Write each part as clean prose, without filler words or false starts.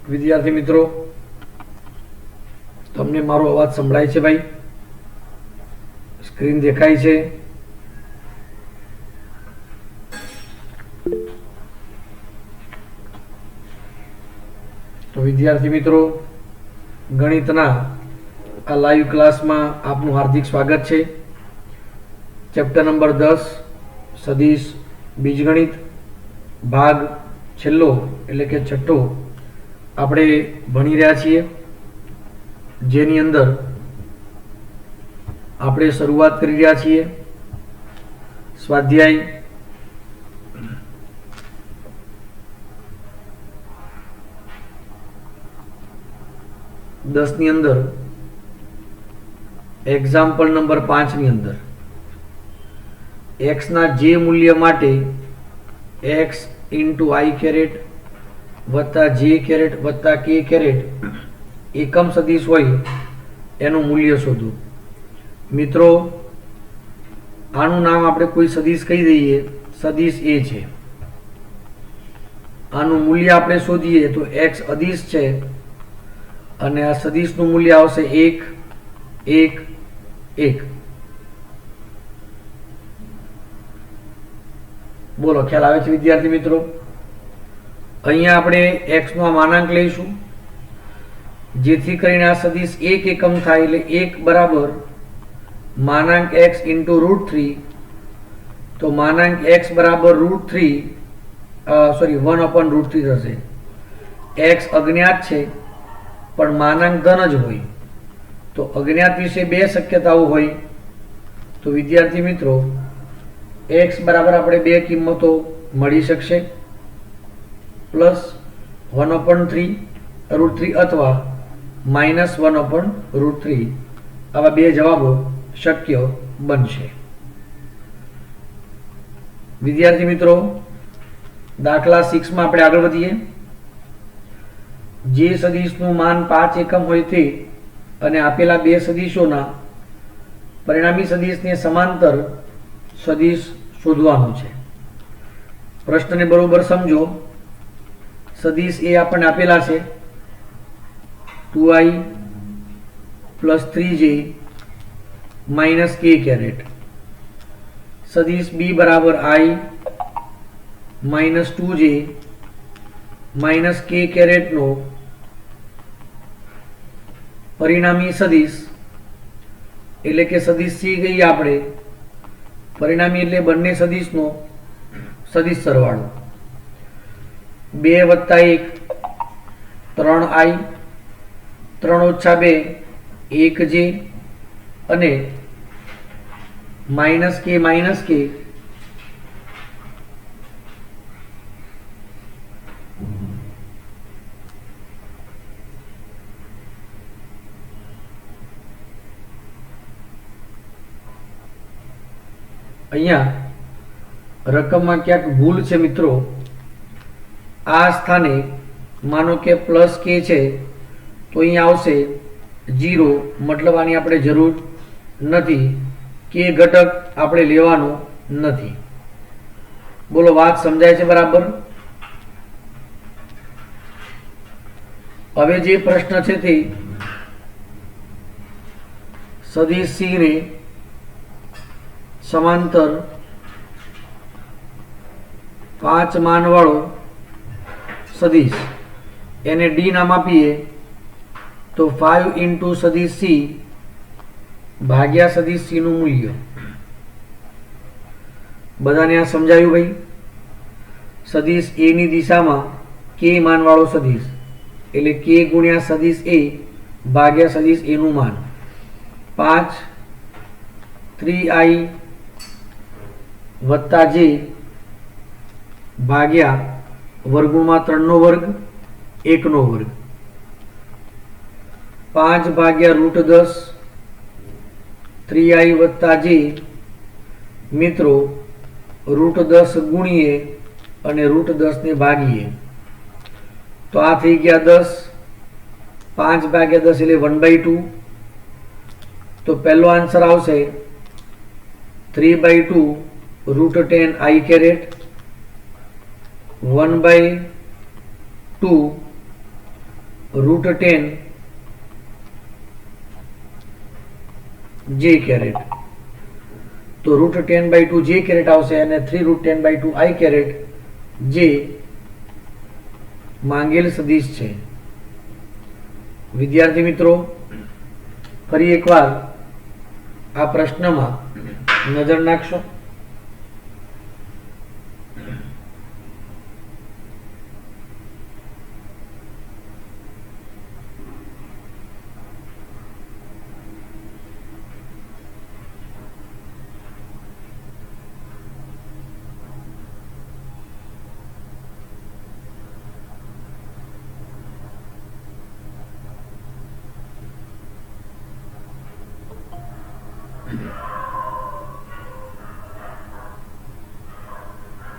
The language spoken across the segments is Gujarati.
વિદ્યાર્થી મિત્રો, તમને મારો અવાજ સંભળાય છે? ભાઈ, સ્ક્રીન દેખાય છે? તો વિદ્યાર્થી મિત્રો, ગણિતના આ લાઈવ ક્લાસમાં આપનું હાર્દિક સ્વાગત છે. ચેપ્ટર નંબર 10 સદિશ બીજગણિત ભાગ છેલ્લો એટલે કે છઠ્ઠો આપણે ભણી રહ્યા છીએ, જેની અંદર આપણે શરૂઆત કરી રહ્યા છીએ સ્વાધ્યાય 10 ની અંદર એક્ઝામ્પલ નંબર 5 ની અંદર x ના જે મૂલ્ય માટે x ઇન્ટુ i કેરેટ વત્તા j કેરેટ વત્તા k કેરેટ એકમ સદિશ હોય એનું મૂલ્ય શોધો. મિત્રો, આનું નામ આપણે કોઈ સદિશ કહી દઈએ, સદિશ એ છે. આનું મૂલ્ય આપણે શોધીએ તો x અદિશ છે અને આ સદિશનું મૂલ્ય આવશે 1 1 1. બોલો, ખ્યાલ આવે છે વિદ્યાર્થી મિત્રો? અહીંયા આપણે x નો માનાંક લઈશું, જેથી કરીને આ સદિશ 1 એકમ થાય, એટલે 1 બરાબર માનાંક x ઇન્ટુ √3. તો માનાંક x બરાબર √3 1/√3 થશે. x અજ્ઞાત છે પણ માનાંક ધન જ હોય, તો અજ્ઞાત વિશે બે શક્યતાઓ હોય. તો વિદ્યાર્થી મિત્રો, x બરાબર આપણે બે કિંમતો મળી શકશે, +1/√3 અથવા -1/√3. આવા બે જવાબો શક્ય બનશે. વિદ્યાર્થી મિત્રો, દાખલા 6 માં આપણે આગળ વધીએ. જે સદિશનું માન 5 એકમ હોય તે અને આપેલા બે સદિશોના પરિણામી સદિશને સમાંતર સદિશ શોધવાનું છે. પ્રશ્નને બરોબર સમજો. સદિશ એ આપણને આપેલા છે 2i + 3j - k કેરેટ. સદિશ b બરાબર i - 2j - k કેરેટ નો પરિણામી સદિશ એટલે કે સદિશ સી ગઈ આપણે. પરિણામી એટલે બંને સદિશનો સદિશ સરવાળો. 2 + 1 3i, 3 - 2 1j અને -k અહીંયા રકમમાં ક્યાંક ભૂલ છે મિત્રો. આ સ્થાને માનો કે +k છે તો અહીંયા આવશે 0, મતલબ આની આપણે જરૂર નથી. k ઘટક આપણે લેવાનો નથી. બોલો, વાત સમજાય છે બરાબર? હવે જે પ્રશ્ન છે તે સદિશ સી ને સમાંતર 5 માનવાળો સદિશ, એને d નામ આપીએ તો 5 ઇન્ટુ સદિશ સી ભાગ્યા સદિશ સી નું મૂલ્ય. બધાને આ સમજાયું ભાઈ? સદિશ એ ની દિશામાં k માનવાળો સદિશ એટલે k ગુણ્યા સદિશ એ ભાગ્યા સદિશ એ નું માન. 5 3i વત્તા j ભાગ્યા વર્ગમૂળમાં 3 નો વર્ગ 1 નો વર્ગ. 5 ભાગ્યા √10 3i વત્તા j. મિત્રો, √10 ગુણીએ અને √10 ને ભાગીએ તો આ થઈ ગયા 10. 5 ભાગ્યા 10 એટલે 1/2. તો પહેલો આન્સર આવશે 3/2 √10i કેરેટ 1/2 √10 j કેરેટ, તો √10/2 j કેરેટ આવશે અને 3√10/2 I કેરેટ જે માંગેલ સદિશ છે. વિદ્યાર્થી મિત્રો, ફરી એકવાર આ પ્રશ્નમાં નજર નાખશો.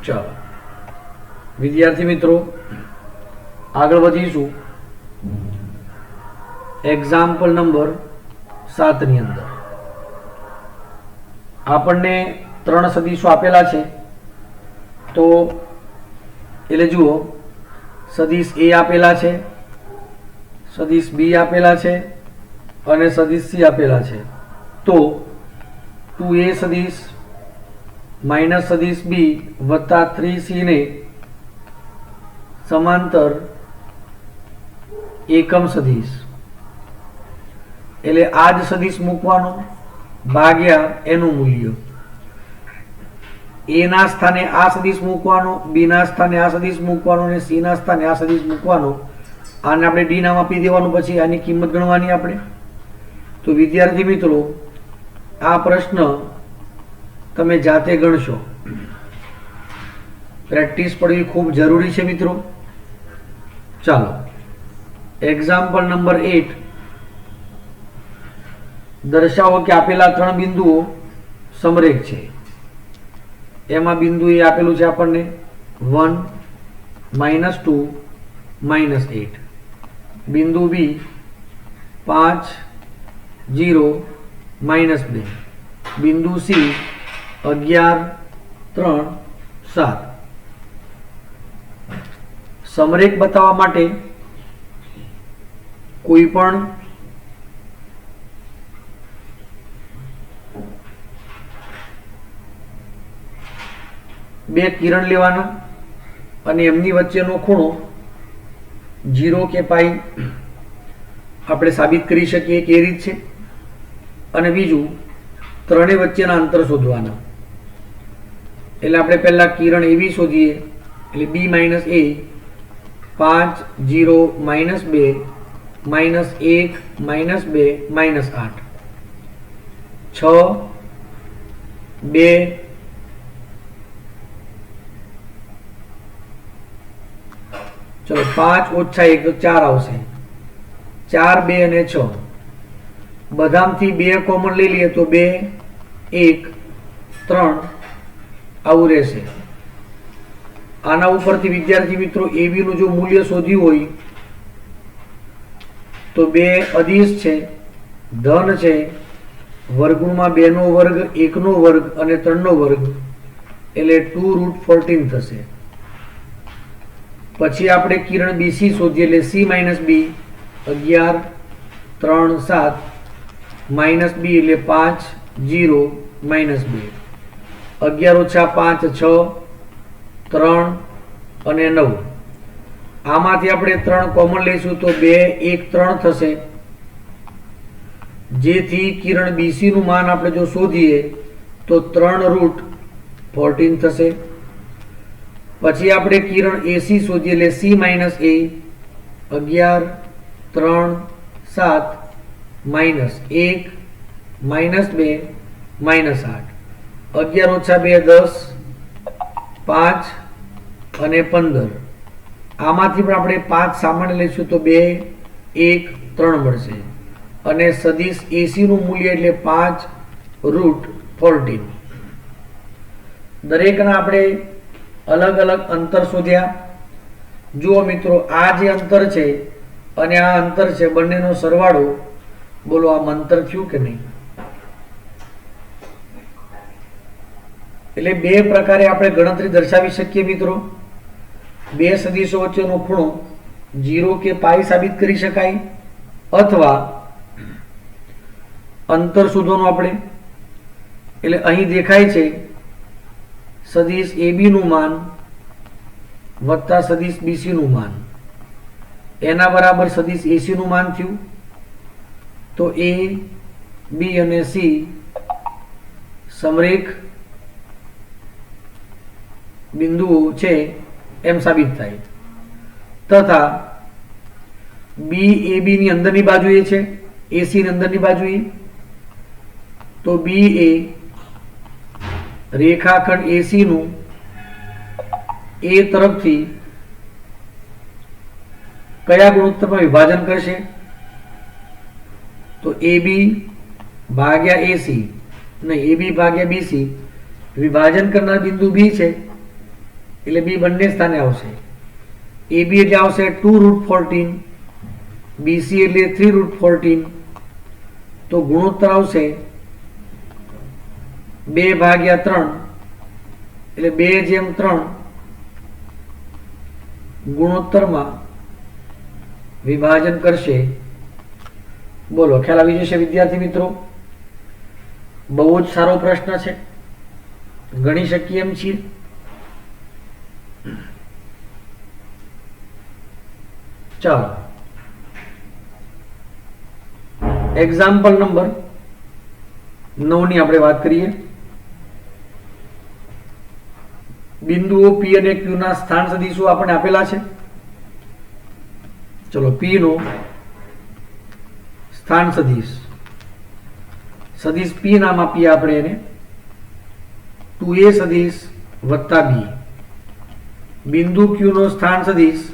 ચાલો વિદ્યાર્થી મિત્રો, આગળ વધીશું. એક્ઝામ્પલ નંબર 7 ની અંદર આપણને 3 સદિશો આપેલા છે. તો એટલે જુઓ, સદિશ A આપેલા છે, સદિશ B આપેલા છે અને સદિશ C આપેલા છે. તો 2A સદિશ માઇનસ સદિશ B વત્તા 3C ને સમાંતર એકમ સદિશ, એટલે આ જ સદિશ મૂકવાનો ભાગ્યા એનું મૂલ્ય. A ના સ્થાને આ સદિશ મૂકવાનો, B ના સ્થાને આ સદિશ મૂકવાનો અને C ના સ્થાને આ સદિશ મૂકવાનો. આને આપણે D નામ આપી દેવાનું, પછી આની કિંમત ગણવાની આપણે. તો વિદ્યાર્થી મિત્રો, આ પ્રશ્ન તમે જાતે ગણશો. પ્રેક્ટિસ પડવી ખૂબ જરૂરી છે મિત્રો. ચાલો, એક્ઝામ્પલ નંબર 8. દર્શાવો કે આપેલા 3 બિંદુઓ સમરેખ છે. એમાં બિંદુ એ આપેલું છે આપણને 1, -2, -8. બિંદુ બી 5, 0, -2. બિંદુ સી 11, 3, 7. સમરેખ બતાવવા માટે કોઈ પણ બે કિરણ લેવાના અને એમની વચ્ચેનો ખૂણો 0 કે પાઈ આપણે સાબિત કરી શકીએ કે એ રીત છે. અને બીજું, ત્રણેય વચ્ચેના અંતર શોધવાના. એટલે આપણે પહેલા કિરણ એવી શોધીએ, એટલે B - A 5, 0, -2, -1, -2, -8. 6, 2, ચલો 5 - 1 તો 4 આવશે. 4, 2 અને 6 બધામાંથી 2 કોમન લઈ લઈએ તો 2, 1, 3 આવું રહેશે. આના ઉપરથી વિદ્યાર્થી મિત્રો AB નું જો મૂલ્ય શોધ્યું હોય તો 2 અદિશ છે, ધન છે, વર્ગમૂળમાં 2 નો વર્ગ, 1 નો વર્ગ અને 3 નો વર્ગ, એટલે 2√14 થશે. પછી આપણે કિરણ BC શોધીએ, એટલે C - B 11, 3, 7 -B એટલે 5, 0, -2. 11 - 5 6, 3 અને 9. આમાંથી આપણે 3 કોમન લઈશું તો 2, 1, 3 થશે. જેથી કિરણ BC નું માન આપણે જો શોધીએ તો 3√14 થશે. પછી આપણે કિરણ AC શોધીએ, એટલે C - A 11, 3, 7 -1, -2, -8. 11 - 2 10, 5 અને 15. આમાંથી પણ આપણે 5 સામાન્ય લઈશું તો 2, 1, 3 મળશે. અને સદિશ AC નું મૂલ્ય એટલે 5√14. દરેકના આપણે અલગ અલગ અંતર શોધ્યા. જુઓ મિત્રો, આ જે અંતર છે અને આ અંતર છે, બંનેનો સરવાળો બોલો આ અંતર થયું કે નહીં? એટલે બે પ્રકારે આપણે ગણતરી દર્શાવી શકીએ મિત્રો. બે સદિશો વચ્ચેનો ખૂણો 0 કે પાઈ સાબિત કરી શકાય, અથવા અંતર શોધવાનું આપણે. એટલે અહીં દેખાય છે સદિશ AB નું માન વત્તા સદિશ BC નું માન એના બરાબર સદિશ AC નું માન થયું. તો A, B અને C સમરેખ બિંદુઓ છે એમ સાબિત થાય. તથા B AB ની અંદરની બાજુએ છે, AC ની અંદરની બાજુએ. તો B એ રેખાખંડ AC નું A તરફથી કયા ગુણોત્તરમાં વિભાજન કરશે? તો AB ભાગ્યા AC નહીં, AB ભાગ્યા BC. વિભાજન કરનાર બિંદુ B છે એટલે B બંને સ્થાને આવશે. AB એટલે આવશે 2√14, BC એટલે 3√14. તો ગુણોત્તર આવશે 2/3 એટલે 2/3 ગુણોત્તરમાં વિભાજન કરશે. બોલો, ખ્યાલ આવી જશે વિદ્યાર્થી મિત્રો? બહુ જ સારો પ્રશ્ન છે, ગણી શકીએ એમ છીએ. ચાલો એક્ઝામ્પલ નંબર 9 ની આપણે વાત કરીએ. બિંદુઓ P અને Q ના સ્થાન સદિશો આપણે આપેલા છે. ચલો, P નો સ્થાન સદિશ P નામ આપીએ આપણે એને 2A સદિશ વત્તા B. બિંદુ Q નો સ્થાન સદિશ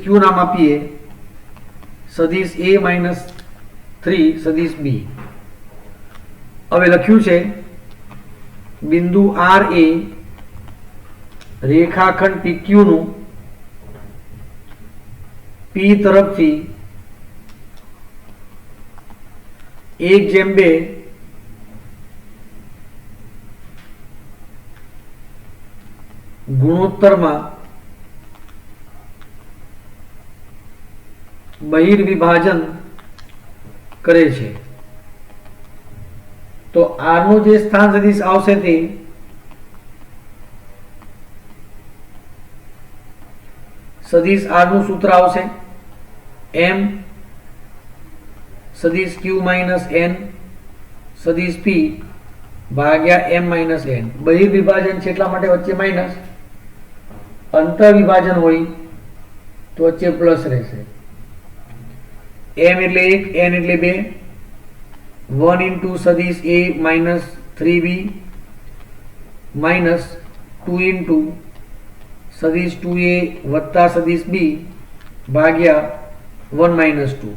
Q નામ આપીએ સદિશ A - 3 સદિશ B. હવે લખ્યું છે બિંદુ R એ રેખાખંડ PQ નું P તરફથી 1/2 ગુણોત્તરમાં બહિર્વિભાજન કરે છે. તો R નો જે સ્થાન સદિશ આવશે તે સદિશ R નું સૂત્ર આવશે M સદિશ Q - n સદિશ P ભાગ્યા M - n. બહિર્વિભાજન છે એટલા માટે વચ્ચે માઇનસ, અંતર વિભાજન હોય તો વચ્ચે પ્લસ રહેશે. M એટલે 1, n એટલે 2, 1 into સદિશ A - 3B minus 2 into સદિશ 2A વત્તા સદિશ B ભાગ્યા 1 - 2.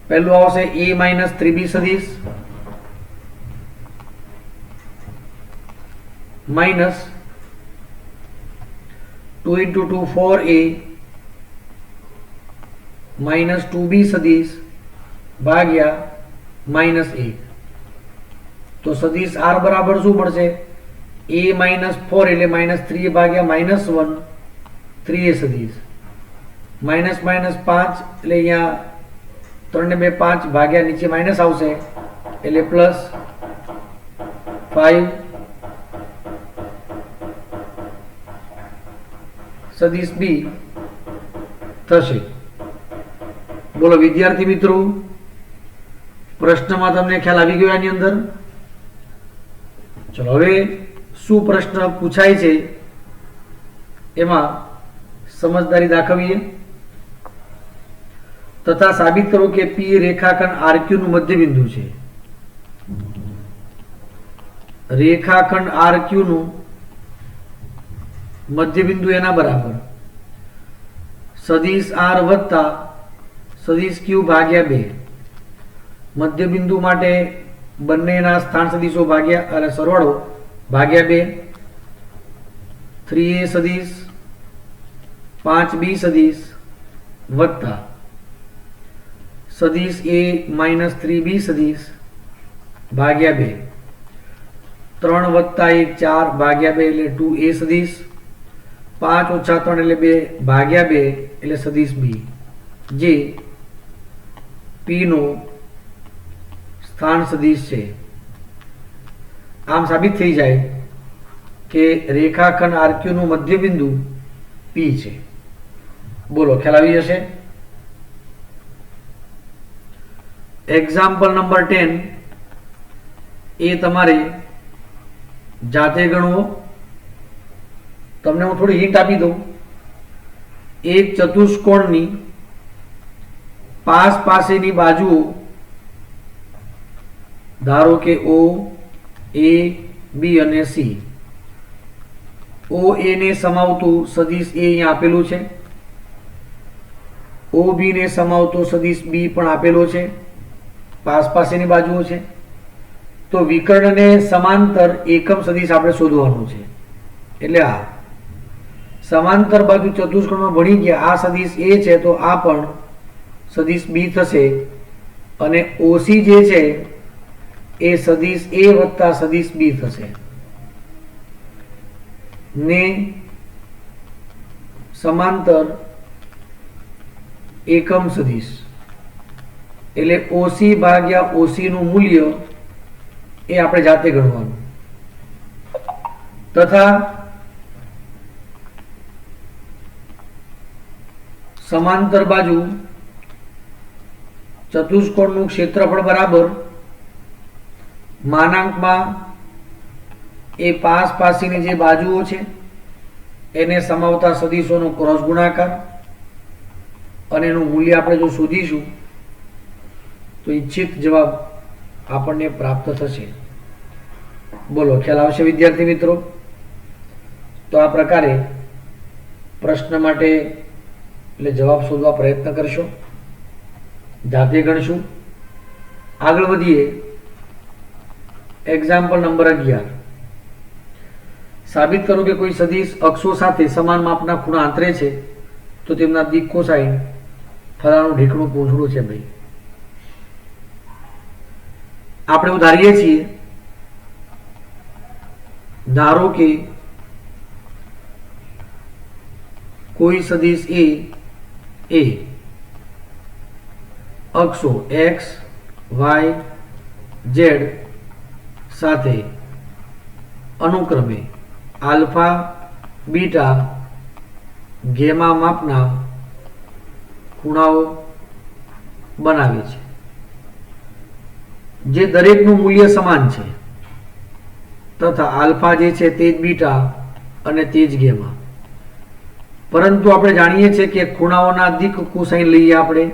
પહેલું આવશે A - 3B સદિશ minus 2 into 2 4A minus 2B સદિશ ભાગ્યા -1. તો સદિશ R બરાબર શું મળશે? A - 4 એટલે -3 ભાગ્યા -1 3A સદિશ માઇનસ 5 એટલે અહીંયા 3 ને 2 5 ભાગ્યા નીચે માઇનસ આવશે એટલે પ્લસ 5 સદિશ B થશે. બોલો વિદ્યાર્થી મિત્રો, પ્રશ્નમાં તમને ખ્યાલ આવી ગયો આની અંદર? ચલો, હવે શું પ્રશ્ન પૂછાય છે એમાં સમજદારી દાખવીએ તથા સાબિત કરો કે P રેખાખંડ RQ નું મધ્યબિંદુ છે. રેખાખંડ RQ નું મધ્યબિંદુ એના બરાબર સદિશ R વત્તા સદિશ Q ભાગ્યા 2. મધ્યબિંદુ માટે બંનેના સ્થાન સદિશો ભાગ્યા સરવાળો ભાગ્યા 2. 3A સદિશ 5B સદિશ વત્તા સદિશ A - 3B સદિશ ભાગ્યા 2. 3 વત્તા 1 4 ભાગ્યા 2 એટલે 2A સદિશ 5 ઓછા 3 એટલે 2 ભાગ્યા 2 એટલે સદિશ બી, જે પી નો સ્થાન સદિશ છે. આમ સાબિત થઈ જાય કે રેખાખંડ આરક્યુ નું મધ્ય બિંદુ પી છે. બોલો, ખ્યાલ આવી જશે. એક્ઝામ્પલ નંબર 10 એ તમારે જાતે ગણવો. તમને હું થોડી હિન્ટ આપી દઉં. એક ચતુષ્કોણની પાસેની બાજુઓ, ધારો કે ઓ, એ, બી અને સી. ઓ એ ને સમાવતું સદિશ એ અહીંયા આપેલું છે. ઓ બી ને સમાવતો સદિશ બી પણ આપેલો છે. પાસેની બાજુઓ છે. તો વિકર્ણને સમાંતર એકમ સદિશ આપણે શોધવાનું છે. એટલે આ સમાંતર બાજુ ચતુષ્કોણમાં ભણી ગયા. આ સદિશ એ છે તો આ પણ સદિશ બી થશે. અને ઓસી જે છે એ સદિશ એ વત્તા સદિશ બી થશે. ને સમાંતર એકમ સદિશ એટલે ઓસી ભાગ્યા ઓસી નું મૂલ્ય એ આપણે જાતે ગણવાનું. તથા સમાંતર બાજુ ચતુષ્કોણનું ક્ષેત્રફળ બરાબર માનાંકમાં એ પાસેની જે બાજુઓ છે એને સમાવતા સદિશોનો ક્રોસ ગુણાકાર, અને એનું મૂલ્ય આપણે જો શોધીશું તો ઈચ્છિત જવાબ આપણને પ્રાપ્ત થશે. બોલો, ખ્યાલ આવશે વિદ્યાર્થી મિત્રો? તો આ પ્રકારે પ્રશ્ન માટે એટલે જવાબ શોધવા પ્રયત્ન કરશો, જાતે ગણશું. આગળ વધીએ. Example number 11. સાબિત કરો કે કોઈ સદિશ અક્ષો સાથે સમાન માપના ખૂણા આંતરે છે તો તેમના દિક કોસાઇન ફલાણું ઢીકણું પૂંછડું છે. ભાઈ, આપણે એવું ધારીએ છીએ, ધારો કે કોઈ સદિશ એ અક્ષો x, y, z સાથે અનુક્રમે આલ્ફા, બીટા, ગેમા માપના ખૂણાઓ બનાવે છે, જે દરેકનું મૂલ્ય સમાન છે. તથા આલ્ફા જે છે તે જ બીટા અને તે જ ગેમા. પરંતુ આપણે જાણીએ છીએ કે ખૂણાઓના દિક કોસાઇન લઈએ આપણે,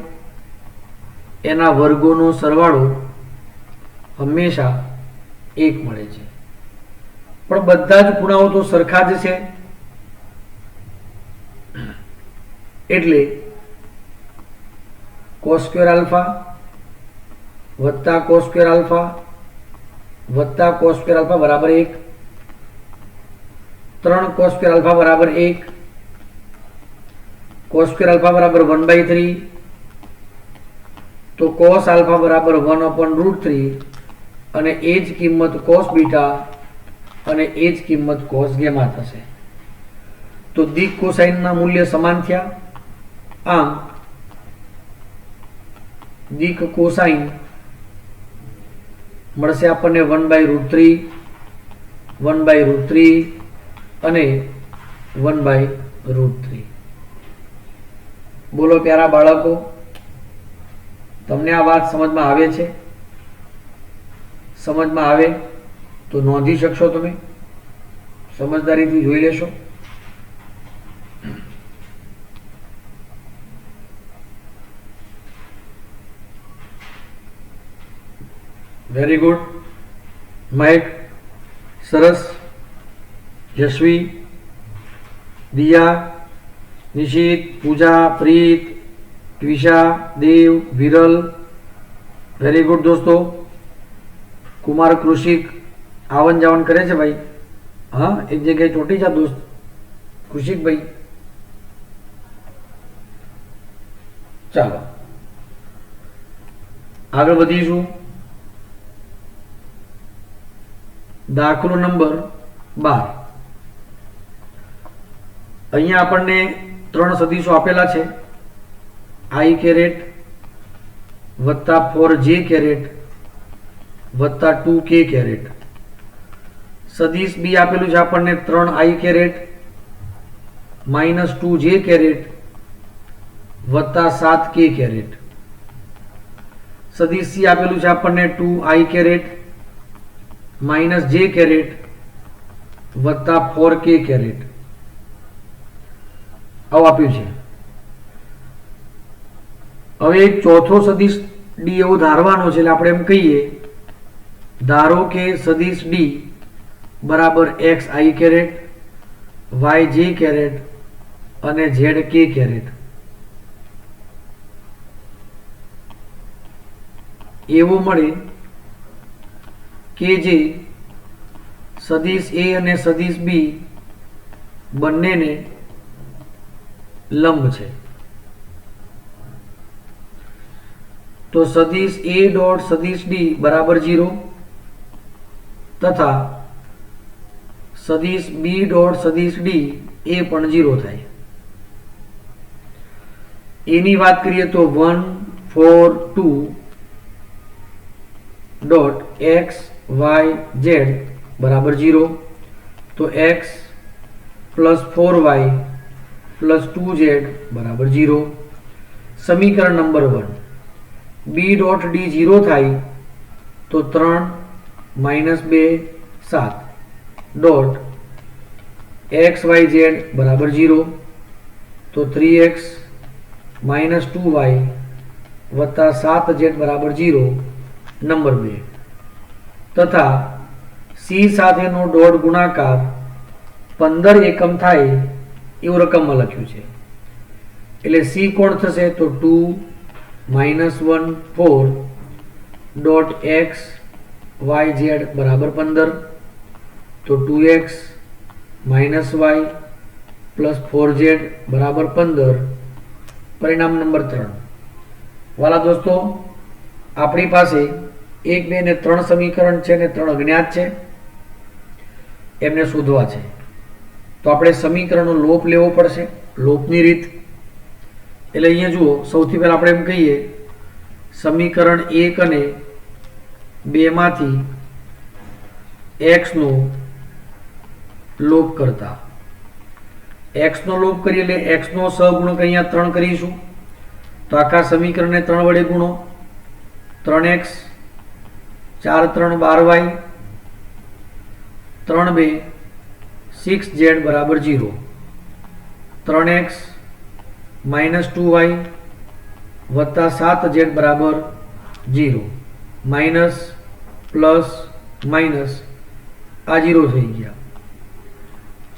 એના વર્ગોનો સરવાળો હંમેશા 1 મળે છે. પણ બધા જ ખૂણાઓ તો સરખા જ છે. એટલે cos સ્ક્વેર આલ્ફા વત્તા cos સ્ક્વેર આલ્ફા વત્તા cos સ્ક્વેર આલ્ફા બરાબર 1. 3 cos સ્ક્વેર આલ્ફા બરાબર 1. cos સ્ક્વેર આલ્ફા બરાબર 1/3. તો cos આલ્ફા બરાબર 1/√3 અને એ જ કિંમત cos બીટા અને એ જ કિંમત cos ગેમા થશે. તો દિક કોસાઇનના મૂલ્ય સમાન થયા. આમ દિક કોસાઇન મળશે આપણને 1/√3, 1/√3 અને 1/√3. બોલો પ્યારા બાળકો, તમને આ વાત સમજમાં આવે છે? સમજમાં આવે તો નોંધી શકશો, તમે સમજદારીથી જોઈ લેશો. Very good. મહેક, સરસ. યશવી, દિયા, નિશિત, પૂજા, પ્રીત, ટ્વિષા, દેવ, વિરલ. વેરી ગુડ દોસ્તો. કુમાર કૃષિક આવન જાવન કરે છે ભાઈ. હા, એક જગ્યાએ ચોટી જા દોસ્ત કૃષિક ભાઈ. ચાલો આગળ વધીશું. દાખલો નંબર 12. અહીંયા આપણને ત્રણ સદીશો આપેલા છે, i કેરેટ વત્તા 4j કેરેટ વત્તા 2k કેરેટ. સદીશ બી આપેલું છે આપણને 3i caret minus 2j caret વત્તા 7k કેરેટ. સદીશ સી આપેલું છે આપણને 2i caret minus j caret વત્તા 4k કેરેટ. આવું આપ્યું છે. હવે એક ચોથો સદીશ ડી એવો ધારવાનો છે, એટલે આપણે એમ કહીએ, ધારો કે સદીશ ડી બરાબર xi કેરેટ yj કેરેટ અને zk કેરેટ. એવો મળે કે જે સદીશ એ અને સદીશ બી બંનેને લંબ છે. તો સદીશ એ ડોટ સદીશ ડી બરાબર 0 તથા સદીશ બી ડોટ સદીશ ડી એ પણ 0 થાય. એની વાત કરીએ તો 1 4 2 ડોટ એક્સ વાય ઝેડ બરાબર 0. તો x plus 4y plus 2z બરાબર 0. સમીકરણ નંબર 1 બી ડોટ ડી 0 થાય તો 3 minus 2 7 dot x y z બરાબર 0. તો 3x માઇનસ 2y વત્તા 7z બરાબર 0 નંબર 2 તથા સી સાથેનો ડોટ ગુણાકાર 15 એકમ થાય એવું રકમમાં લખ્યું છે. એટલે સી કોણ થશે તો 2 minus 1 4 dot x y z બરાબર 15. તો 2x minus Y plus 4z બરાબર 15. પરિણામ નંબર 3. વાલા દોસ્તો, આપણી પાસે 1 2 ને 3 સમીકરણ છે ને 3 અજ્ઞાત છે, એમને શોધવા છે. તો આપણે સમીકરણનો લોપ લેવો પડશે, લોપની રીત. એટલે અહીંયા જુઓ, સૌથી પહેલાં આપણે એમ કહીએ, સમીકરણ 1 અને 2 માંથી x નો લોપ કરતા, x નો લોપ કરીએ એટલે x નો સહગુણક અહીંયા 3 કરીશું. તો આખા સમીકરણને 3 વડે ગુણો. 3x 4 3 12y 3 2 6z બરાબર 0. 3x માઇનસ 2y વત્તા 7z બરાબર 0. માઇનસ પ્લસ માઇનસ આ 0 થઈ ગયા.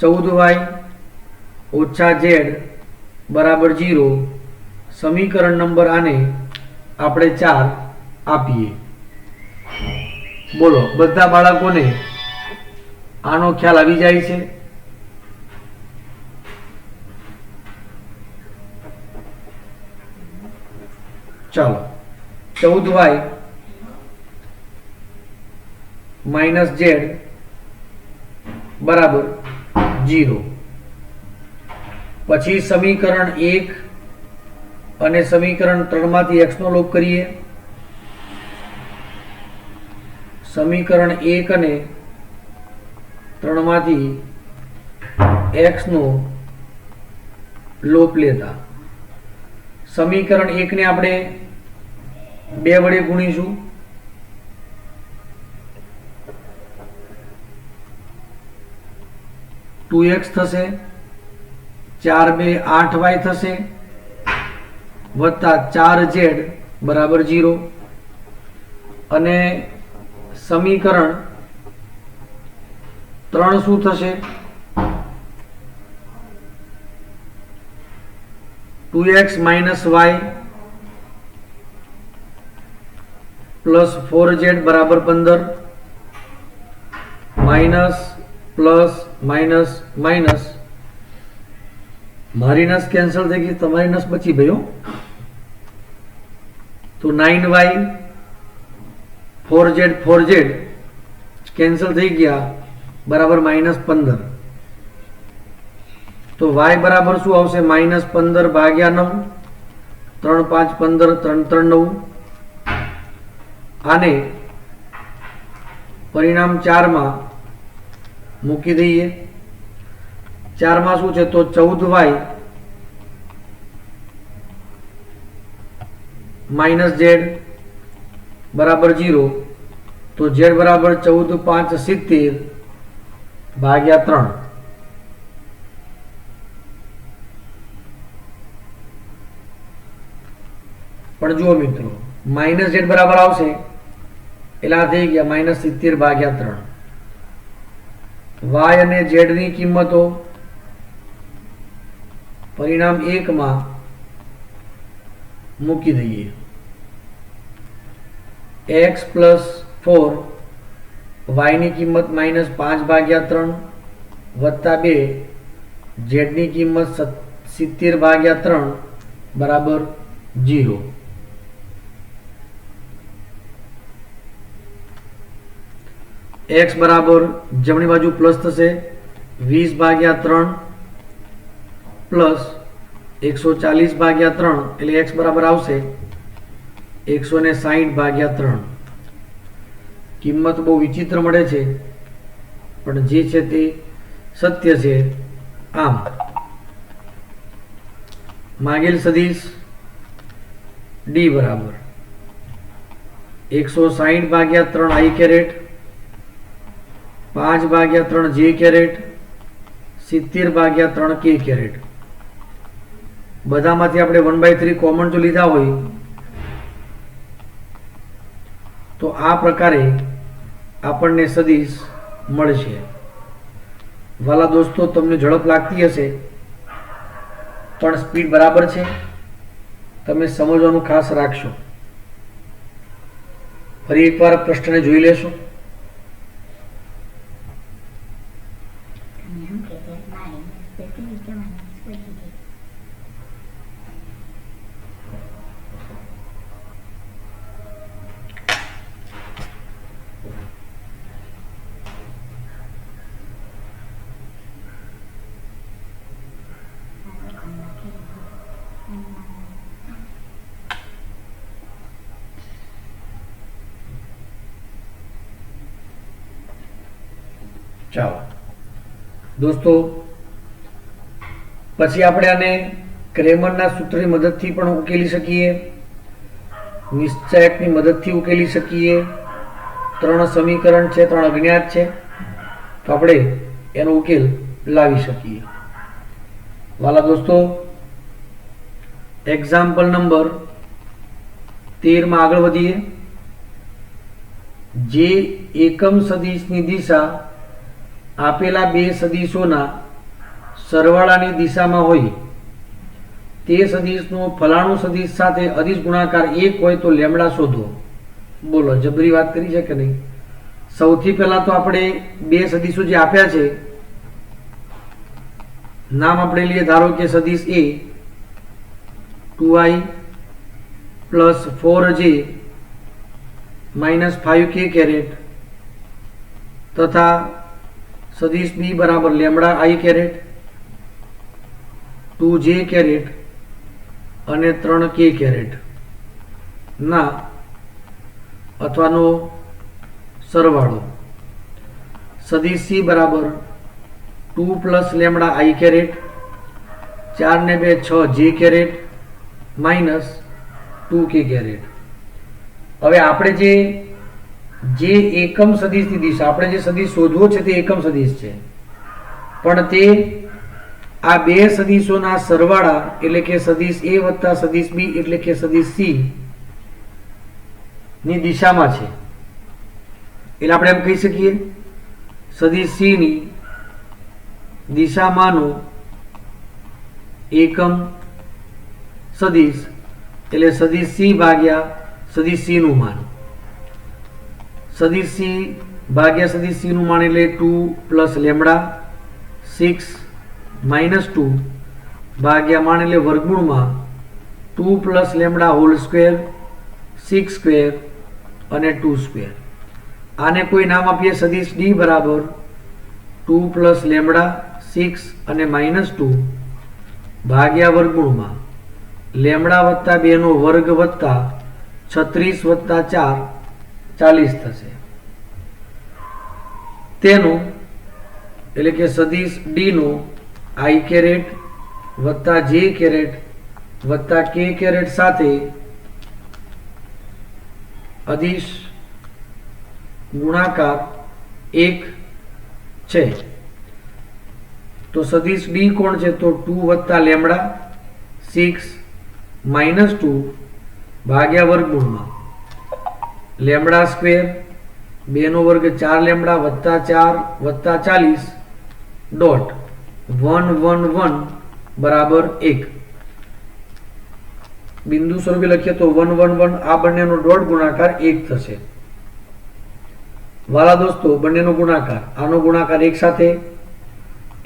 14y ઓછા z બરાબર 0. સમીકરણ નંબર આને આપણે 4 આપીએ. બોલો, બધા બાળકોને આનો ખ્યાલ આવી જાય છે? ચાલો, 14y માઇનસ z બરાબર 0. પછી સમીકરણ 1 અને સમીકરણ 3 માંથી x નો લોપ કરીએ. સમીકરણ 1 અને 3 માંથી x નો લોપ લેતા સમીકરણ 1 ને આપણે 2 વડે ગુણીશું. 2x થશે, 4 2 8y થશે વત્તા 4z બરાબર 0. અને સમીકરણ 3 શું થશે? 2x minus Y plus 4z બરાબર 15. માઇનસ પ્લસ માઇનસ માઇનસ, મારી નસ કેન્સલ થઈ ગઈ, તમારી નસ બચી ગઈ. તો 9y 4z 4z કેન્સલ થઈ ગયા બરાબર -15. તો તો y બરાબર શું આવશે? -15 ભાગ્યા 9, 3 5 15, 3 3 9. આને પરિણામ 4 માં મૂકી દઈએ. 4 માં શું છે? તો 14y -z બરાબર 0. તો z બરાબર 14 5 70 ભાગ્યા 3. પણ જુઓ મિત્રો, -z બરાબર આવશે એટલે આ થઈ ગયા -70 ભાગ્યા 3. y અને z ની કિંમતો પરિણામ 1 માં મૂકી દઈએ. x + 4 y ની કિંમત -5 ભાગ્યા 3 વત્તા 2 z ની કિંમત 70 ભાગ્યા 3 બરાબર 0. x બરાબર જમણી બાજુ પ્લસ થશે 20 ભાગ્યા 3 પ્લસ 140 ભાગ્યા 3 એટલે x બરાબર આવશે 160 ભાગ્યા 3. કિંમત બહુ વિચિત્ર મળે છે પણ જે છે તે સત્ય છે. આમ માગેલ સદિશ d બરાબર 160 ભાગ્યા 3 i કેરેટ 5 ભાગ્યા 3 j કેરેટ 70 ભાગ્યા 3 k કેરેટ. બધામાંથી આપણે 1/3 કોમન જો લીધા હોય તો આ પ્રકારે આપણને સદિશ મળશે. વાલા દોસ્તો, તમને ઝડપ લાગતી હશે પણ સ્પીડ બરાબર છે, તમે સમજવાનું ખાસ રાખશો. ફરી એકવાર પ્રશ્નને જોઈ લેશો. ચાલો દોસ્તો, પછી આપણે આને ક્રેમરના સૂત્રની મદદથી પણ ઉકેલી શકીએ, નિશ્ચયકની મદદથી ઉકેલી શકીએ. 3 સમીકરણ છે, 3 અજ્ઞાત છે, તો આપણે એનો ઉકેલ લાવી શકીએ. વાલા દોસ્તો, એક્ઝામ્પલ નંબર 13 માં આગળ વધીએ. જે એકમ સદિશની દિશા આપેલા બે સદિશોના સરવાળાની દિશામાં હોય તે સદિશનો ફલાણું સદિશ સાથે અદિશ ગુણાકાર 1 હોય તો લેમડા શોધો. બોલો, જબરી વાત કરી છે કે નહીં? સૌથી પહેલા તો આપણે બે સદિશો જે આપ્યા છે નામ આપણે લઈએ. ધારો કે સદિશ a 2i + 4j - 5k caret તથા સદિશ b બરાબર lambda i caret 2j caret અને 3k કેરેટ ના અથવાનો સરવાળો. સદિશ c બરાબર 2 + લેમડા i કેરેટ 4 ને 2 6j કેરેટ - 2k કેરેટ. હવે આપણે જે એકમ સદિશની દિશા, આપણે જે સદિશ શોધવો છે તે એકમ સદિશ છે, પણ તે આ બે સદિશોના સરવાળા એટલે કે સદિશ a વત્તા સદિશ b એટલે કે સદિશ c ની દિશામાં છે. એટલે આપણે એમ કહી શકીએ સદિશ c ની દિશામાંનો એકમ સદિશ એટલે સદિશ c ભાગ્યા સદિશ c નું માન. સદિશ c ભાગ્યા સદિશ c નું માન એટલે 2 + લેમડા 6 - 2 ભાગ્યા માન એટલે વર્ગમૂળમાં 2 + લેમડા હોલ સ્ક્વેર 6 સ્ક્વેર અને 2 સ્ક્વેર. આને કોઈ નામ આપીએ સદિશ d બરાબર 2 + લેમડા 6 અને -2 ભાગ્યા વર્ગમૂળમાં લેમડા વત્તા 2 નો વર્ગ વત્તા 36 વત્તા 4 40 થશે. તેનું એટલે કે સદિશ ડી નો i કેરેટ વત્તા j કેરેટ વત્તા k કેરેટ સાથે અદિશ ગુણાકાર 1 છે. તો સદિશ ડી કોણ છે? તો 2 વત્તા લેમડા 6 -2 ભાગ્યા વર્ગમૂળમાં લેમડા સ્ક્વેર 2 નો વર્ગ 4 લેમડા વત્તા 4 વત્તા 40 ડોટ 111 બરાબર 1. બિંદુ સ્વરૂપે લખીએ તો 111 આ બંનેનો ડોટ ગુણાકાર 1 થશે. વાલા દોસ્તો, બંનેનો ગુણાકાર આનો ગુણાકાર એક સાથે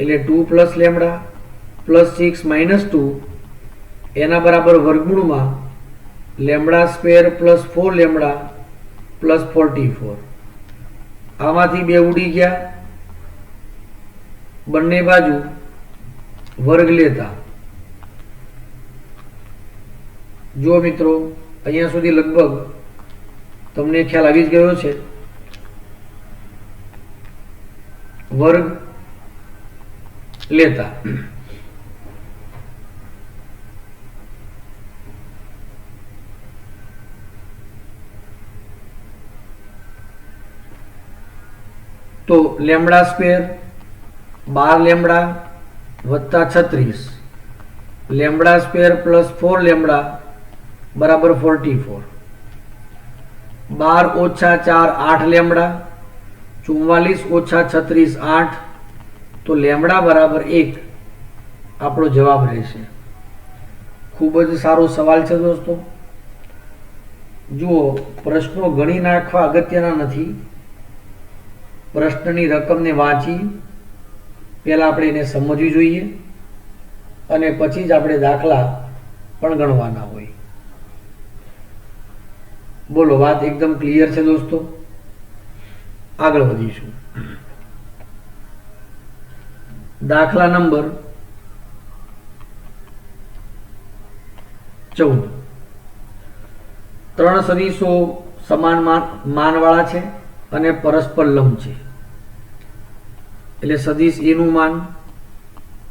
એટલે 2 પ્લસ લેમડા પ્લસ 6 -2 એના બરાબર વર્ગમૂળમાં lambda square plus 4 lambda plus 44. આમાંથી 2 ઉડી ગયા, બંને બાજુ વર્ગ લેતા જો મિત્રો અહીંયા સુધી લગભગ તમને ખ્યાલ આવી જ ગયો છે. વર્ગ લેતા તો લેમડા સ્ક્વેર 12 લેમડા વત્તા 36 લેમડા સ્ક્વેર પ્લસ 4 લેમડા બરાબર 44. 12 ઓછા 4 8 લેમડા 44 ઓછા 36 8. તો લેમડા બરાબર 1 આપણો જવાબ રહેશે. ખૂબ જ સારો સવાલ છે દોસ્તો. જુઓ, પ્રશ્નો ગણી નાખવા અગત્યના નથી. પ્રશ્નની રકમને વાંચી પહેલા આપણે એને સમજવી જોઈએ અને પછી જ આપણે દાખલા પણ ગણવાના હોય. બોલો, વાત એકદમ ક્લિયર છે દોસ્તો? આગળ વધીશું. દાખલા નંબર 14. 3 સદિશો સમાન માનવાળા છે અને પરસ્પર લંબ છે. એટલે સદિશ એ નું માન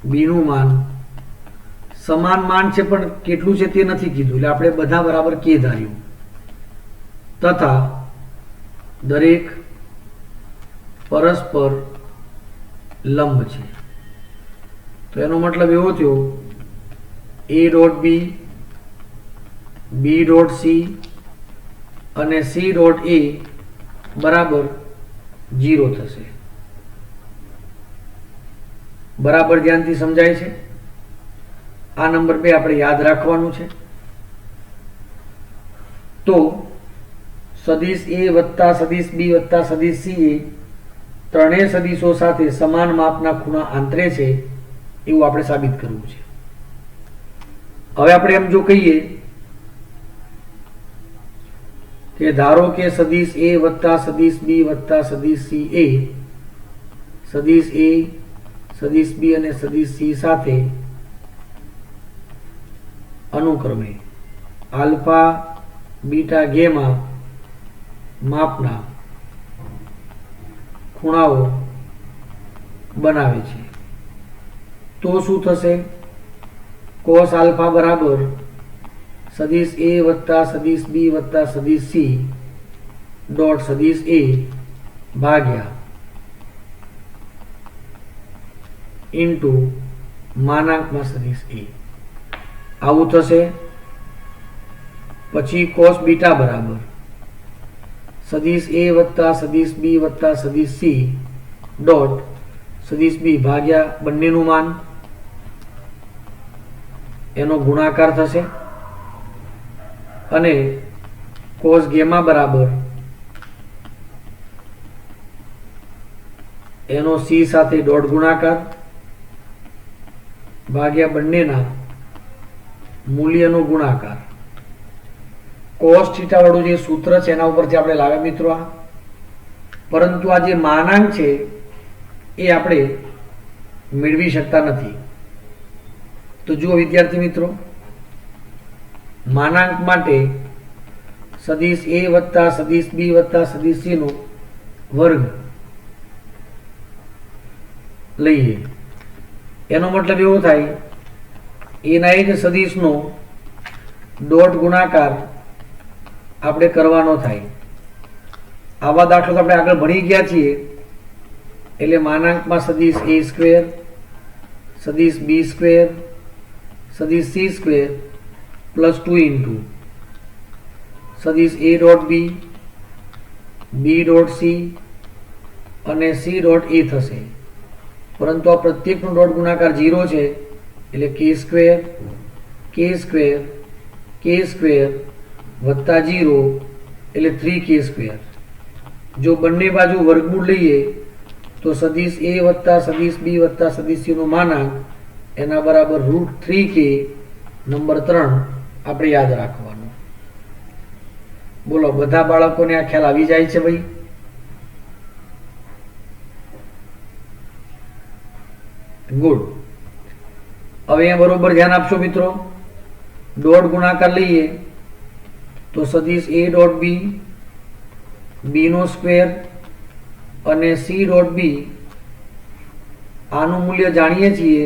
બી નું માન સમાન માન છે, પણ કેટલું છે તે નથી કીધું. એટલે આપણે બધા બરાબર કે ધાર્યું તથા દરેક પરસ્પર લંબ છે. તો એનો મતલબ એવો થયો a dot B, B dot C અને સી ડોટ એ બરાબર 0 થશે. બરાબર ધ્યાનથી સમજાય છે? આ નંબર 2 આપણે યાદ રાખવાનું છે. તો સદિશ એ વત્તા સદિશ બી વત્તા સદિશ સી એ ત્રણેય સદિશો સાથે સમાન માપના ખૂણા આંતરે છે એવું આપણે સાબિત કરવું છે. હવે આપણે એમ જો કહીએ કે ધારો કે સદિશ એ વત્તા સદિશ બી વત્તા સદિશ સી એ સદિશ એ સદિશ બી અને સદિશ સી સાથે અનુક્રમે આલ્ફા બીટા ગેમા માપના ખૂણાઓ બનાવે છે. તો શું થશે? કોસ આલ્ફા બરાબર સદિશ એ વત્તા સદિશ બી વત્તા સદિશ સી ડોટ સદિશ એ ભાગ્યા ઇન્ટુ માનાંકમાં સદિશ એ આવું થશે. પછી કોસ બીટા બરાબર સદિશ એ વત્તા સદિશ બી વત્તા સદિશ સી ડોટ સદિશ બી ભાગ્યા બંનેનું માન એનો ગુણાકાર થશે અને કોસ ગેમા બરાબર એનો સી સાથે ડોટ ગુણાકાર ભાગ્યા બંનેના મૂલ્યનો ગુણાકાર. કોસ થીટા વાળું જે સૂત્ર છે એના ઉપરથી આપણે લાવ્યા મિત્રો પરંતુ આ જે માનાંક છે એ આપણે મેળવી શકતા નથી. તો જુઓ વિદ્યાર્થી મિત્રો, માનાંક માટે સદિશ a વત્તા સદિશ b વત્તા સદિશ c નો વર્ગ લઈએ. એનો મતલબ એવો થાય એના એ જ સદિશનો ડોટ ગુણાકાર આપણે કરવાનો થાય. આવા દાખલો તો આપણે આગળ ભણી ગયા છીએ. એટલે માનાંકમાં સદિશ a સ્ક્વેર, સદિશ b સ્ક્વેર, સદિશ c સ્ક્વેર પ્લસ 2 ઇન્ટુ સદિશ a dot b, b dot c અને c ડોટ a થશે. પરંતુ આ પ્રત્યેકનો ડોટ ગુણાકાર 0 છે એટલે k square k square k square વત્તા 0 એટલે 3k સ્ક્વેર. જો બંને બાજુ વર્ગમૂળ લઈએ તો સદિશ a વત્તા સદિશ b વત્તા સદિશ c નો માનાંક એના બરાબર √3k નંબર 3 આપણે યાદ રાખવાનું. બોલો, બધા બાળકોને આ ખ્યાલ આવી જાય છે ભાઈ? ગુડ. હવે અહીંયા બરોબર ધ્યાન આપશો મિત્રો. ડોટ ગુણાકાર લઈએ તો સદિશ a ડોટ b, b નો સ્ક્વેર અને c ડોટ b, આનું મૂલ્ય જાણીએ છીએ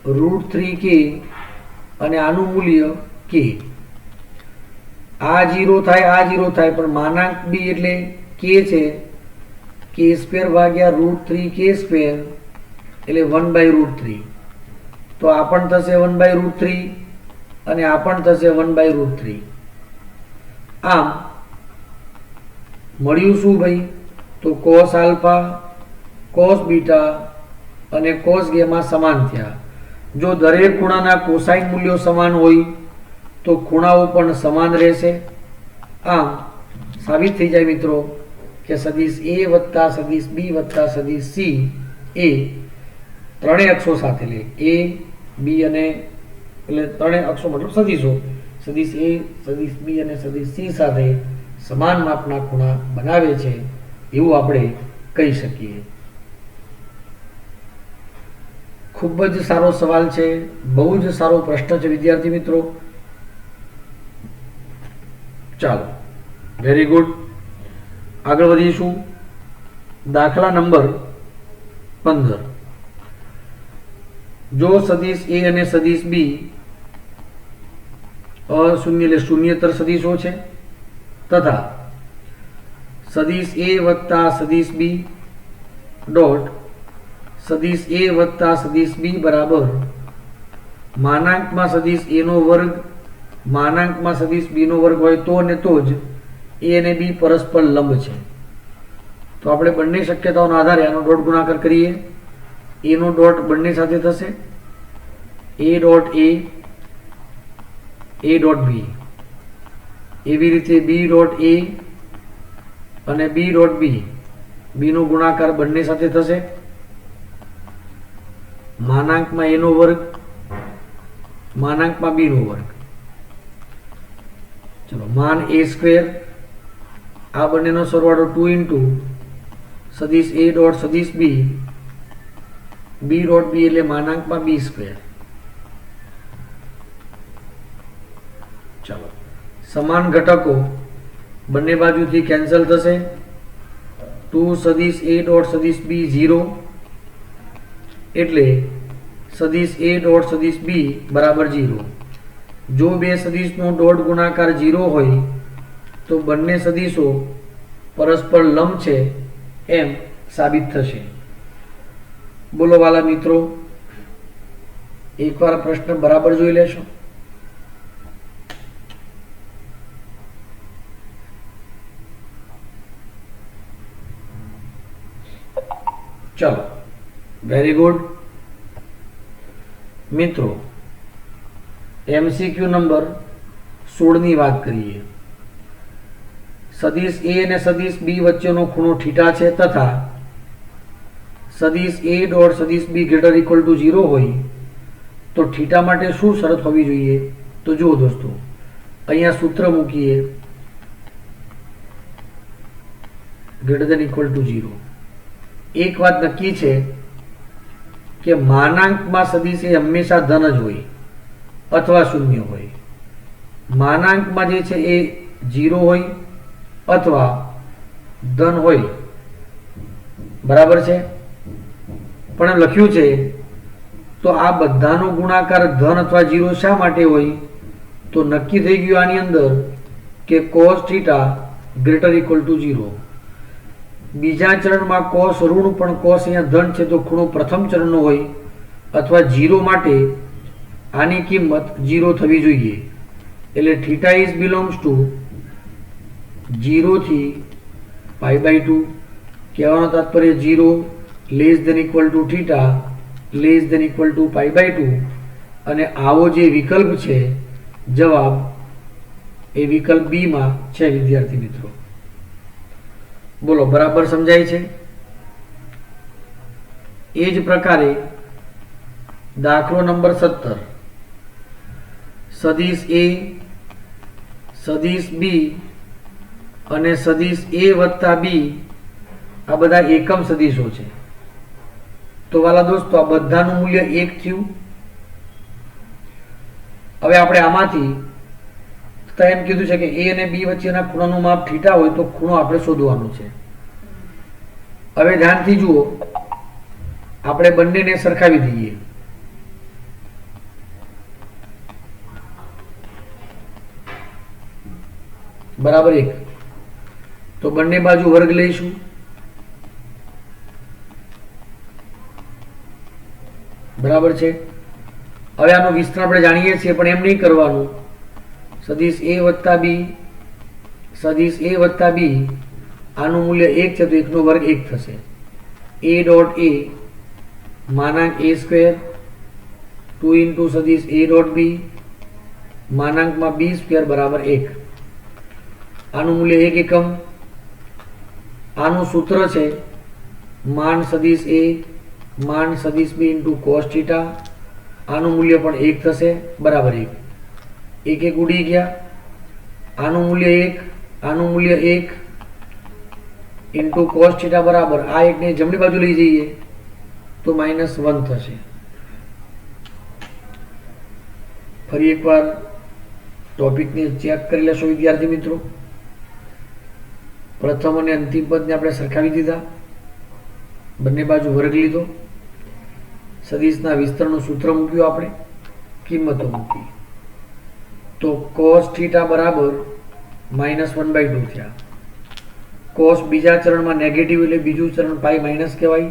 √3k અને આનું મૂલ્ય k. આ 0 થાય, આ 0 થાય, પણ માનાંક b એટલે k છે. k સ્ક્વેર ભાગ્યા √3k સ્ક્વેર એટલે 1/√3. તો આ પણ થશે 1/√3 અને આ પણ થશે 1/√3. આમ મળ્યું શું ભાઈ? તો cos આલ્ફા, cos બીટા અને cos ગેમા સમાન થયા. જો દરેક ખૂણાના કોસાઇન મૂલ્યો સમાન હોય તો ખૂણાઓ પણ સમાન રહેશે. આમ સાબિત થઈ જાય મિત્રો કે સદિશ a વત્તા સદિશ b વત્તા સદિશ c એ ત્રણેય અક્ષો સાથે લે. a b અને એટલે ત્રણેય અક્ષો મતલબ સદિશો, સદિશ a સદિશ b અને સદિશ c સાથે સમાન માપના ખૂણા બનાવે છે એવું આપણે કહી શકીએ. ખૂબ જ સારો સવાલ છે, બહુ જ સારો પ્રશ્ન છે વિદ્યાર્થી મિત્રો. ચાલો, વેરી ગુડ. આગળ વધીશું. દાખલા નંબર 15. જો સદિશ a અને સદિશ b અશૂન્ય એટલે શૂન્યતર સદિશો છે તથા સદિશ a વત્તા સદિશ b ડોટ સદિશ a વત્તા સદિશ b બરાબર માનાંકમાં સદિશ a નો વર્ગ માનાંકમાં સદિશ b નો વર્ગ હોય તો અને તો જ a અને b પરસ્પર લંબ છે. તો આપણે બંને શક્યતાઓના આધારે આનો ડોટ ગુણાકાર કરીએ. a નો ડોટ બંને સાથે થશે a dot a dot b. એવી રીતે b ડોટ a અને b ડોટ b, b નો ગુણાકાર બંને સાથે થશે માનાંકમાં a નો વર્ગ માનાંકમાં b નો વર્ગ. ચલો, માન a સ્ક્વેર, આ બંનેનો સરવાળો 2 ઇન્ટુ સદિશ a ડોટ સદિશ b, b ડોટ b એટલે માનાંકમાં b સ્ક્વેર. ચલો, સમાન ઘટકો બંને બાજુથી કેન્સલ થશે. 2 સદિશ a ડોટ સદિશ b 0 એટલે સદિશ a ડોટ સદિશ b બરાબર 0. જો બે સદિશનો ડોટ ગુણાકાર 0 હોય તો બંને સદિશો પરસ્પર લંબ છે એમ સાબિત થશે. બોલો વાલા મિત્રો, એકવાર પ્રશ્ન બરાબર જોઈ લેશો. ચલો, વેરી ગુડ મિત્રો. MCQ નંબર 16 ની વાત કરીએ. સદિશ a અને સદિશ b વચ્ચેનો ખૂણો થીટા છે તથા સદિશ a ડોટ સદિશ b ગ્રેટર ઇક્વલ ટુ 0 હોય તો થીટા માટે શું શરત હોવી જોઈએ? તો જુઓ દોસ્તો, અહીંયા સૂત્ર મૂકીએ ગ્રેટર ધેન ઇક્વલ ટુ 0. એક વાત નક્કી છે કે માનાંકમાં સદિશ એ હંમેશા ધન જ હોય અથવા શૂન્ય હોય. માનાંકમાં જે છે એ 0 હોય અથવા ધન હોય. બરાબર છે. પણ લખ્યું છે તો આ બધાનો ગુણાકાર ધન અથવા 0 શા માટે હોય? તો નક્કી થઈ ગયું આની અંદર કે cos θ greater equal to 0. બીજા ચરણમાં cos ઋણ પણ cos અહીંયા ધન છે તો ખૂણો પ્રથમ ચરણનો હોય અથવા 0 માટે આની કિંમત 0 થવી જોઈએ. એટલે θ is belongs to 0 થી π/2. કહેવાનો તાત્પર્ય 0 less than equal to θ less than equal to π/2. અને આવો જે વિકલ્પ છે જવાબ એ વિકલ્પ બી માં છે વિદ્યાર્થી મિત્રો. બોલો બરાબર સમજાય છે? એ જ પ્રકારે દાખલો નંબર 17 સદિશ એ સદિશ બી અને સદિશ એ વત્તા બી આ બધા એકમ સદિશો છે. તો વાલા દોસ્તો આ બધાનું મૂલ્ય 1 થયું. હવે આપણે આમાંથી એમ કીધું છે કે એ અને બી વચ્ચેના ખૂણાનું માપ θ હોય તો ખૂણો આપણે શોધવાનું છે. હવે ધ્યાનથી જુઓ, આપણે બંનેને સરખાવી દઈએ. બરાબર 1. તો બંને બાજુ વર્ગ લઈશું. બરાબર છે. હવે આનો વિસ્તરણ આપણે જાણીએ છીએ પણ એમ નહીં કરવાનું. સદિશ એ વત્તા બી સદિશ એ વત્તા બી આનું મૂલ્ય 1 છે તો 1 નો વર્ગ 1 થશે. a ડોટ a માનાંક a સ્ક્વેર 2 ઇન્ટુ સદિશ a ડોટ બી માનાંકમાં b સ્ક્વેર બરાબર 1. આનું મૂલ્ય 1 એકમ. આનું સૂત્ર છે માન સદિશ a માન સદિશ b ઇન્ટુ cos θ. આનું મૂલ્ય પણ 1 થશે બરાબર 1. 1 ઉડી ગયા. આનું મૂલ્ય 1 આનું મૂલ્ય 1 ઇન્ટુ cos θ બરાબર આ એકને જમણી બાજુ લઈ જઈએ તો -1 થશે. ફરી એકવાર ટોપિકને ચેક કરી લેશો વિદ્યાર્થી મિત્રો. પ્રથમ અને અંતિમ પદને આપણે સરખાવી દીધા. બંને બાજુ વર્ગ લીધો. સદિશના વિસ્તરણનું સૂત્ર મૂક્યું. આપણે કિંમતો મૂકી તો cos θ બરાબર -1/2 થયા. cos બીજા ચરણમાં નેગેટિવ એટલે બીજું ચરણ પાઈ માઇનસ કહેવાય.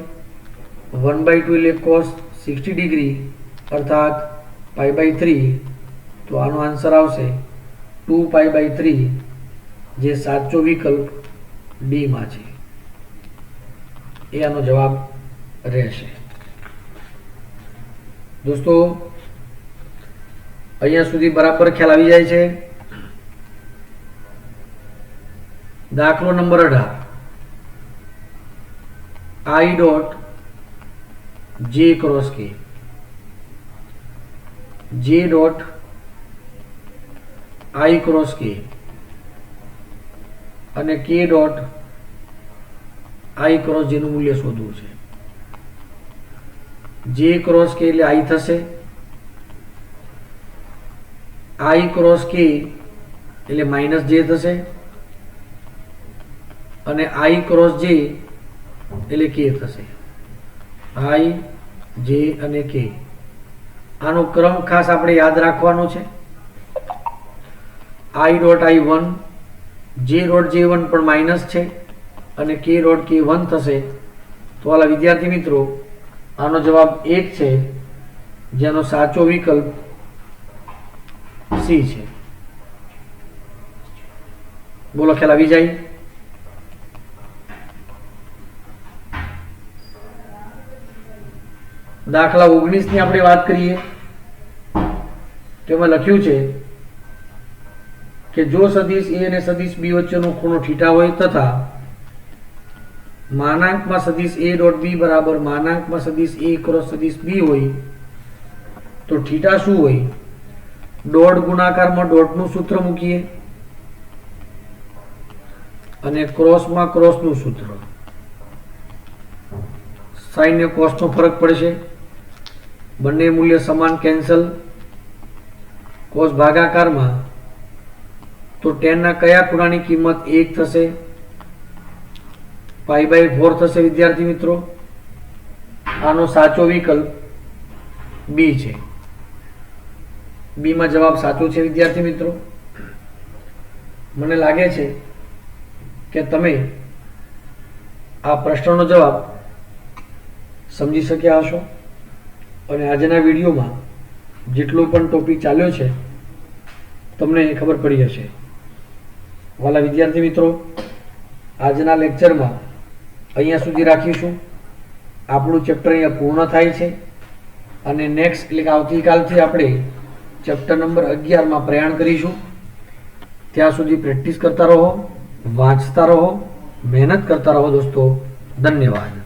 1/2 એટલે cos 60 ડિગ્રી અર્થાત π/3. તો આનો આન્સર આવશે 2π/3 જે સાચો વિકલ્પ ડી માં છે. એ આનો જવાબ રહેશે. દોસ્તો અહીંયા સુધી બરાબર ખ્યાલ આવી જાય છે. દાખલો નંબર 18 I ડોટ જે ક્રોસ કે જે ડોટ આઈ ક્રોસ કે અને કે ડોટ આઈ ક્રોસ જેનું મૂલ્ય શોધવું છે. જે ક્રોસ કે એટલે આઈ થશે. આઈ ક્રોસ કે એટલે -j થશે અને આઈ ક્રોસ જે એટલે કે થશે. આઈ જે અને કે આનો ક્રમ ખાસ આપણે યાદ રાખવાનો છે. આઈ ડોટ i1 જે ડોટ j1 પણ માઇનસ છે અને કે ડોટ k1 થશે. તો વાલા વિદ્યાર્થી મિત્રો આનો જવાબ 1 છે જેનો સાચો વિકલ્પ સી છે. બોલો ખ્યાલ આવી જાય? દાખલા 19 ની આપણે વાત કરીએ તો એમાં લખ્યું છે કે જો સદિશ એ અને સદિશ બી વચ્ચેનો ખૂણો θ હોય તથા માનાંકમાં સદિશ a ડોટ બી બરાબર માનાંકમાં સદિશ a ક્રોસ સદિશ બી હોય તો θ શું હોય? ડોટ ગુણાકારમાં ડોટનું સૂત્ર મૂકીએ અને ક્રોસમાં ક્રોસનું સૂત્ર. સાઈન ને કોસનો ફરક પડશે બંને મૂલ્ય સમાન કેન્સલ, કોસ ભાગાકારમાં તો tan ના કયા ખૂણાની કિંમત 1 થશે? π/4 થશે વિદ્યાર્થી મિત્રો. આનો સાચો વિકલ્પ બી છે. બી માં જવાબ સાચો છે વિદ્યાર્થી મિત્રો. મને લાગે છે કે તમે આ પ્રશ્નનો જવાબ સમજી શક્યા હશો અને આજના વિડીયોમાં જેટલો પણ ટોપિક ચાલ્યો છે તમને ખબર પડી હશે. વાલા વિદ્યાર્થી મિત્રો, આજના લેક્ચરમાં અહીંયા સુધી રાખીશું. આપણું ચેપ્ટર અહીંયા પૂર્ણ થાય છે અને નેક્સ્ટ એટલે કે આવતીકાલથી આપણે ચેપ્ટર નંબર 11માં પ્રયાણ કરીશું. ત્યાં સુધી પ્રેક્ટિસ કરતા રહો, વાંચતા રહો, મહેનત કરતા રહો દોસ્તો. ધન્યવાદ.